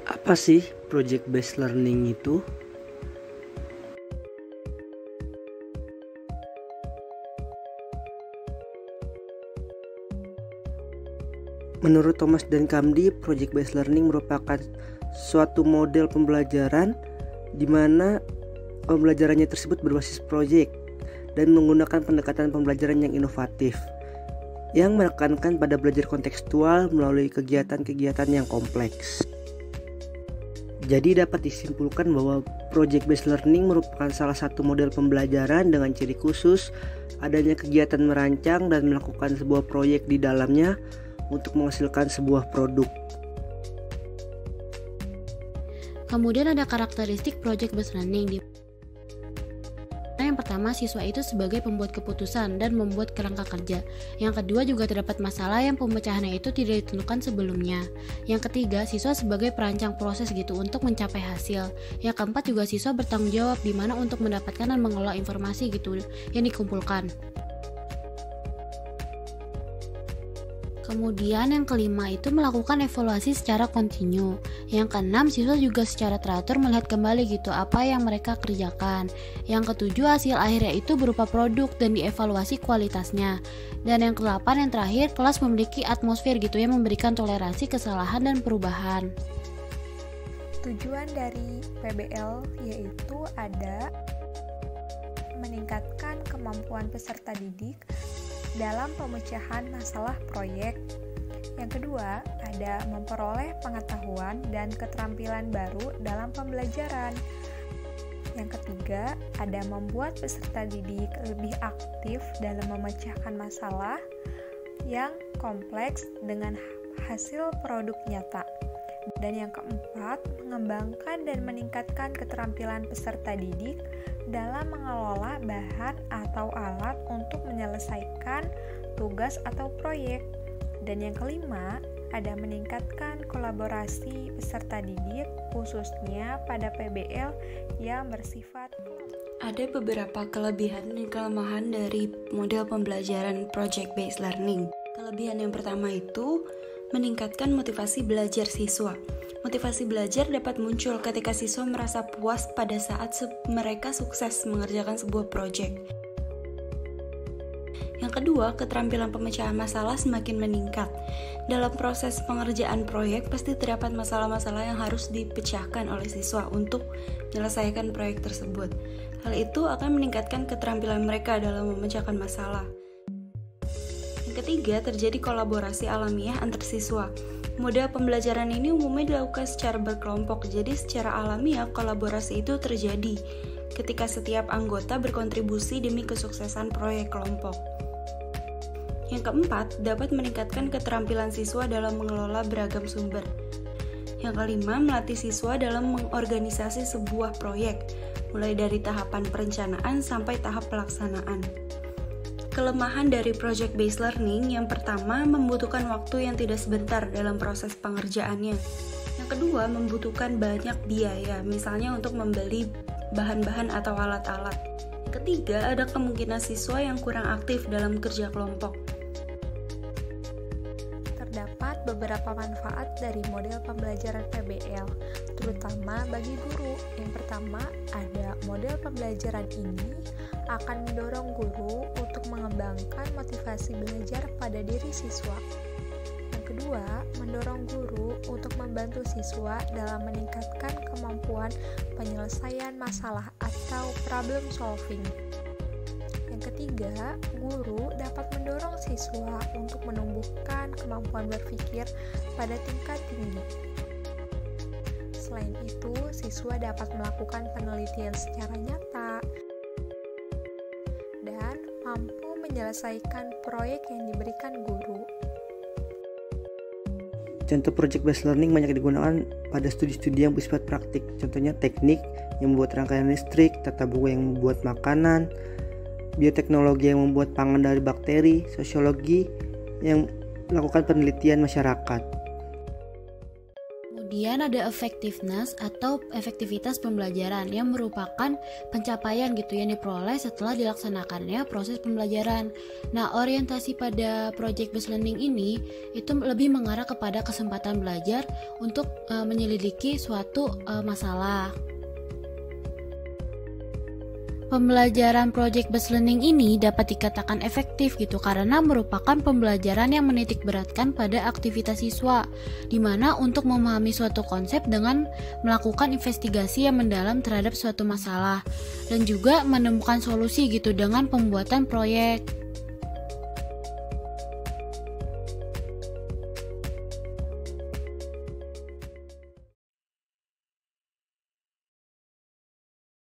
Apa sih project based learning itu? Menurut Thomas dan Kamdi, project based learning merupakan suatu model pembelajaran di mana pembelajarannya tersebut berbasis project dan menggunakan pendekatan pembelajaran yang inovatif yang menekankan pada belajar kontekstual melalui kegiatan-kegiatan yang kompleks. Jadi dapat disimpulkan bahwa project based learning merupakan salah satu model pembelajaran dengan ciri khusus adanya kegiatan merancang dan melakukan sebuah proyek di dalamnya untuk menghasilkan sebuah produk. Kemudian ada karakteristik project based learning. Yang pertama, siswa itu sebagai pembuat keputusan dan membuat kerangka kerja. Yang kedua, juga terdapat masalah yang pemecahannya itu tidak ditentukan sebelumnya. Yang ketiga, siswa sebagai perancang proses gitu untuk mencapai hasil. Yang keempat, juga siswa bertanggung jawab di mana untuk mendapatkan dan mengelola informasi gitu yang dikumpulkan. Kemudian yang kelima itu melakukan evaluasi secara kontinu. Yang keenam, siswa juga secara teratur melihat kembali gitu apa yang mereka kerjakan. Yang ketujuh, hasil akhirnya itu berupa produk dan dievaluasi kualitasnya. Dan yang kedelapan, yang terakhir, kelas memiliki atmosfer gitu yang memberikan toleransi kesalahan dan perubahan. Tujuan dari PBL yaitu ada meningkatkan kemampuan peserta didik dalam pemecahan masalah proyek. Yang kedua, ada memperoleh pengetahuan dan keterampilan baru dalam pembelajaran. Yang ketiga, ada membuat peserta didik lebih aktif dalam memecahkan masalah yang kompleks dengan hasil produk nyata. Dan yang keempat, mengembangkan dan meningkatkan keterampilan peserta didik dalam mengelola bahan atau alat untuk menyelesaikan tugas atau proyek. Dan yang kelima, ada meningkatkan kolaborasi peserta didik khususnya pada PBL yang bersifat. Ada beberapa kelebihan dan kelemahan dari model pembelajaran project based learning. Kelebihan yang pertama itu meningkatkan motivasi belajar siswa. Motivasi belajar dapat muncul ketika siswa merasa puas pada saat mereka sukses mengerjakan sebuah proyek. Yang kedua, keterampilan pemecahan masalah semakin meningkat. Dalam proses pengerjaan proyek, pasti terdapat masalah-masalah yang harus dipecahkan oleh siswa untuk menyelesaikan proyek tersebut. Hal itu akan meningkatkan keterampilan mereka dalam memecahkan masalah. Ketiga, terjadi kolaborasi alamiah antar siswa. Model pembelajaran ini umumnya dilakukan secara berkelompok, jadi secara alamiah kolaborasi itu terjadi ketika setiap anggota berkontribusi demi kesuksesan proyek kelompok. Yang keempat, dapat meningkatkan keterampilan siswa dalam mengelola beragam sumber. Yang kelima, melatih siswa dalam mengorganisasi sebuah proyek, mulai dari tahapan perencanaan sampai tahap pelaksanaan. Kelemahan dari project based learning yang pertama, membutuhkan waktu yang tidak sebentar dalam proses pengerjaannya. Yang kedua, membutuhkan banyak biaya, misalnya untuk membeli bahan-bahan atau alat-alat. Yang ketiga, ada kemungkinan siswa yang kurang aktif dalam kerja kelompok. Terdapat beberapa manfaat dari model pembelajaran PBL, terutama bagi guru. Yang pertama, ada model pembelajaran ini akan mendorong guru untuk mengembangkan motivasi belajar pada diri siswa. Yang kedua, mendorong guru untuk membantu siswa dalam meningkatkan kemampuan penyelesaian masalah atau problem solving. Yang ketiga, guru dapat mendorong siswa untuk menumbuhkan kemampuan berpikir pada tingkat tinggi. Selain itu, siswa dapat melakukan penelitian secara nyata dan mampu menyelesaikan proyek yang diberikan guru. Contoh project based learning banyak digunakan pada studi-studi yang bersifat praktik. Contohnya teknik yang membuat rangkaian listrik, tata buku yang membuat makanan, bioteknologi yang membuat pangan dari bakteri, sosiologi yang melakukan penelitian masyarakat. Kemudian ada effectiveness atau efektivitas pembelajaran yang merupakan pencapaian gitu yang diperoleh setelah dilaksanakannya proses pembelajaran. Nah, orientasi pada project based learning ini itu lebih mengarah kepada kesempatan belajar untuk menyelidiki suatu masalah. Pembelajaran project based learning ini dapat dikatakan efektif gitu karena merupakan pembelajaran yang menitik beratkan pada aktivitas siswa, di mana untuk memahami suatu konsep dengan melakukan investigasi yang mendalam terhadap suatu masalah dan juga menemukan solusi gitu dengan pembuatan proyek.